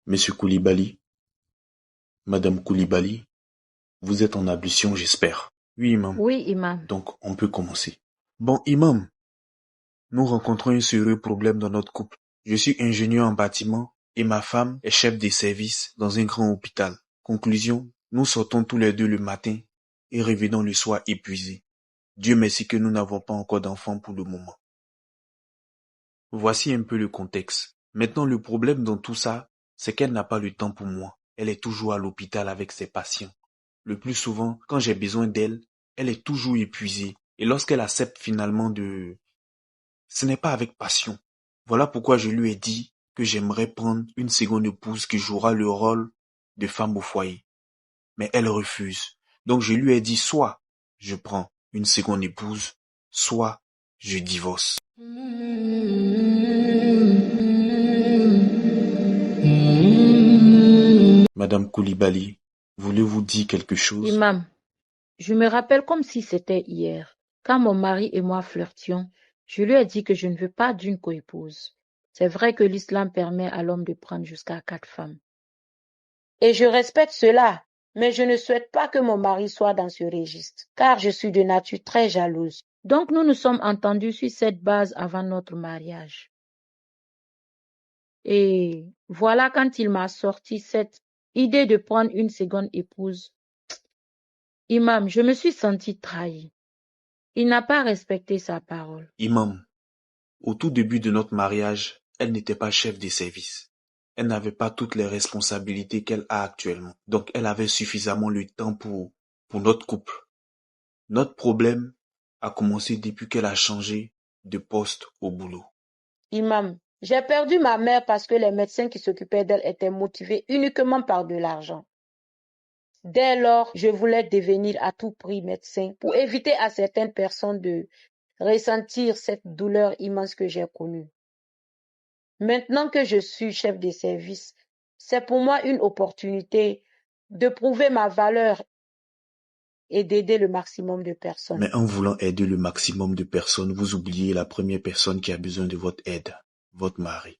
Monsieur Koulibaly, Madame Koulibaly, vous êtes en ablution, j'espère. Oui, imam. Oui, imam. Donc, on peut commencer. Bon, imam, nous rencontrons un sérieux problème dans notre couple. Je suis ingénieur en bâtiment et ma femme est chef des services dans un grand hôpital. Conclusion, nous sortons tous les deux le matin et revenons le soir épuisés. Dieu merci que nous n'avons pas encore d'enfants pour le moment. Voici un peu le contexte. Maintenant, le problème dans tout ça, c'est qu'elle n'a pas le temps pour moi. Elle est toujours à l'hôpital avec ses patients. Le plus souvent, quand j'ai besoin d'elle, elle est toujours épuisée. Et lorsqu'elle accepte finalement ce n'est pas avec passion. Voilà pourquoi je lui ai dit que j'aimerais prendre une seconde épouse qui jouera le rôle de femme au foyer. Mais elle refuse. Donc je lui ai dit soit je prends une seconde épouse, soit je divorce. Madame Koulibaly, voulez-vous dire quelque chose? Imam, je me rappelle comme si c'était hier. Quand mon mari et moi flirtions, je lui ai dit que je ne veux pas d'une coépouse. C'est vrai que l'islam permet à l'homme de prendre jusqu'à 4 femmes. Et je respecte cela, mais je ne souhaite pas que mon mari soit dans ce registre, car je suis de nature très jalouse. Donc nous nous sommes entendus sur cette base avant notre mariage. Et voilà quand il m'a sorti cette idée de prendre une seconde épouse. Imam, je me suis sentie trahie. Il n'a pas respecté sa parole. Imam, au tout début de notre mariage, elle n'était pas chef des services. Elle n'avait pas toutes les responsabilités qu'elle a actuellement. Donc elle avait suffisamment le temps pour notre couple. Notre problème a commencé depuis qu'elle a changé de poste au boulot. Imam, j'ai perdu ma mère parce que les médecins qui s'occupaient d'elle étaient motivés uniquement par de l'argent. Dès lors, je voulais devenir à tout prix médecin pour éviter à certaines personnes de ressentir cette douleur immense que j'ai connue. Maintenant que je suis chef de service, c'est pour moi une opportunité de prouver ma valeur et d'aider le maximum de personnes. Mais en voulant aider le maximum de personnes, vous oubliez la première personne qui a besoin de votre aide, votre mari.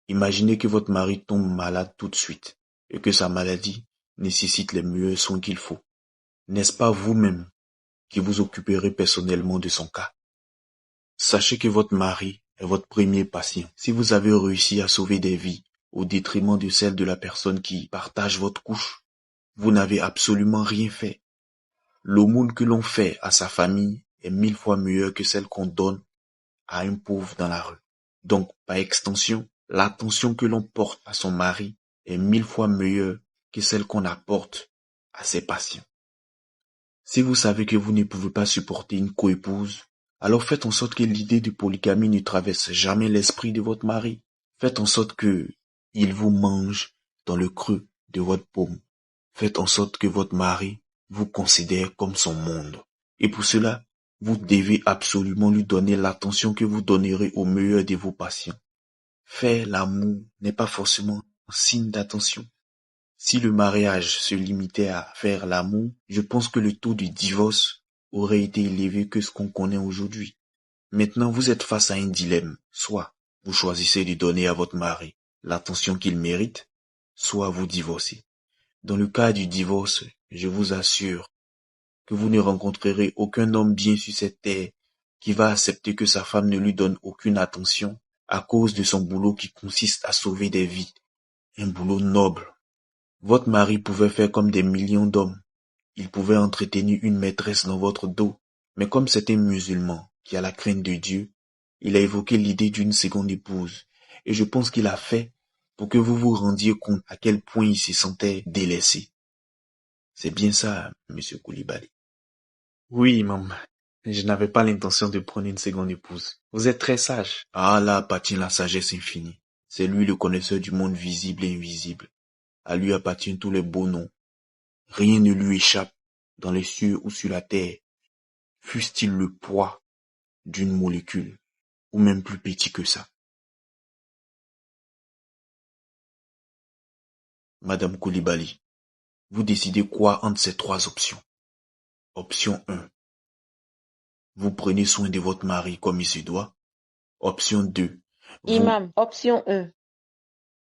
Imaginez que votre mari tombe malade tout de suite et que sa maladie nécessite les meilleurs soins qu'il faut. N'est-ce pas vous-même qui vous occuperez personnellement de son cas? Sachez que votre mari est votre premier patient. Si vous avez réussi à sauver des vies au détriment de celle de la personne qui partage votre couche, vous n'avez absolument rien fait. L'aumône que l'on fait à sa famille est 1000 fois meilleure que celle qu'on donne à un pauvre dans la rue. Donc, par extension, l'attention que l'on porte à son mari est 1000 fois meilleure que celle qu'on apporte à ses patients. Si vous savez que vous ne pouvez pas supporter une coépouse, alors faites en sorte que l'idée de polygamie ne traverse jamais l'esprit de votre mari. Faites en sorte que il vous mange dans le creux de votre paume. Faites en sorte que votre mari vous considère comme son monde. Et pour cela, vous devez absolument lui donner l'attention que vous donnerez au meilleur de vos patients. Faire l'amour n'est pas forcément un signe d'attention. Si le mariage se limitait à faire l'amour, je pense que le taux de divorce aurait été élevé que ce qu'on connaît aujourd'hui. Maintenant, vous êtes face à un dilemme. Soit vous choisissez de donner à votre mari l'attention qu'il mérite, soit vous divorcez. Dans le cas du divorce, je vous assure que vous ne rencontrerez aucun homme bien sur cette terre qui va accepter que sa femme ne lui donne aucune attention à cause de son boulot qui consiste à sauver des vies. Un boulot noble. Votre mari pouvait faire comme des millions d'hommes. Il pouvait entretenir une maîtresse dans votre dos. Mais comme c'est un musulman qui a la crainte de Dieu, il a évoqué l'idée d'une seconde épouse. Et je pense qu'il a fait pour que vous vous rendiez compte à quel point il se sentait délaissé. C'est bien ça, monsieur Koulibaly. Oui, maman. Je n'avais pas l'intention de prendre une seconde épouse. Vous êtes très sage. Ah là appartient la sagesse infinie. C'est lui le connaisseur du monde visible et invisible. À lui appartiennent tous les beaux noms. Rien ne lui échappe dans les cieux ou sur la terre, fût-il le poids d'une molécule, ou même plus petit que ça. Madame Koulibaly, vous décidez quoi entre ces 3 options? Option 1. Vous prenez soin de votre mari comme il se doit. Option 2. Imam, option 1.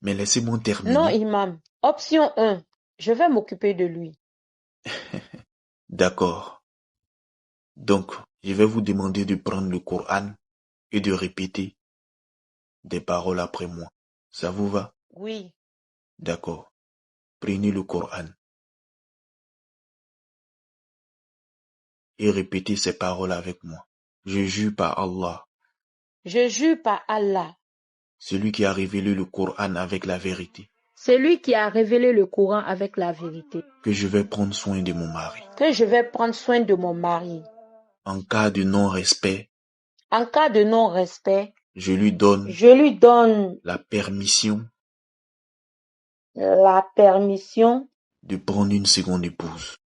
Mais laissez-moi Non, terminer. imam. Option 1. Je vais m'occuper de lui. D'accord. Donc, je vais vous demander de prendre le Coran et de répéter des paroles après moi. Ça vous va? Oui. D'accord. Prenez le Coran et répétez ces paroles avec moi. Je jure par Allah, Je jure par Allah, celui qui a révélé le Coran avec la vérité, celui qui a révélé le Coran avec la vérité, que je vais prendre soin de mon mari. que je vais prendre soin de mon mari. En cas de non-respect, En cas de non-respect, je lui donne je lui donne la permission la permission de prendre une seconde épouse.